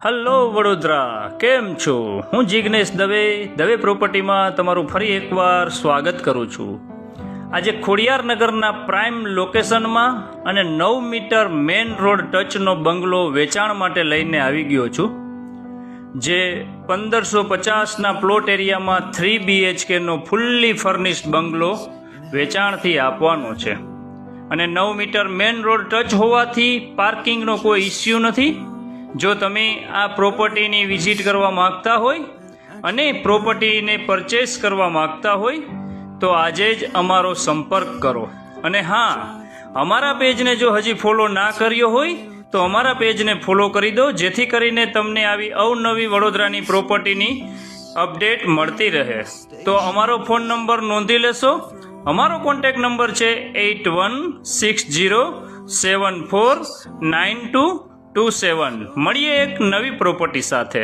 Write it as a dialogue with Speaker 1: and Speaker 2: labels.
Speaker 1: Hello Vadodara, કેમ છો? હું જિગ્નેશ દવે પ્રોપર્ટીમાં તમારું ફરી એકવાર સ્વાગત કરું છું. આજે ખોડિયારનગરના પ્રાઇમ લોકેશનમાં અને 9 મીટર મેઇન રોડ ટચનો બંગલો વેચાણ માટે લઈને આવી ગયો છું, જે 1550ના પ્લોટ એરિયામાં 3 BHKનો ફૂલ્લી ફર્નિશ્ડ બંગલો વેચાણથી આપવાનો છે. અને 9 મીટર મેઇન રોડ ટચ હોવાથી પાર્કિંગનો કોઈ ઇસ્યુ નથી. જો તમે આ પ્રોપર્ટીની વિઝિટ કરવા માગતા હોય અને પ્રોપર્ટીને પરચેસ કરવા માગતા હોય તો આજે જ અમારો સંપર્ક કરો. અને હા, અમારા પેજને જો હજી ફોલો ના કર્યો હોય તો અમારા પેજને ફોલો કરી દો, જેથી કરીને તમને આવી અવનવી વડોદરાની પ્રોપર્ટીની અપડેટ મળતી રહે. તો અમારો ફોન નંબર નોંધી લેશો. અમારો કોન્ટેક્ટ નંબર છે 8160749227. મળીએ એક નવી પ્રોપર્ટી સાથે.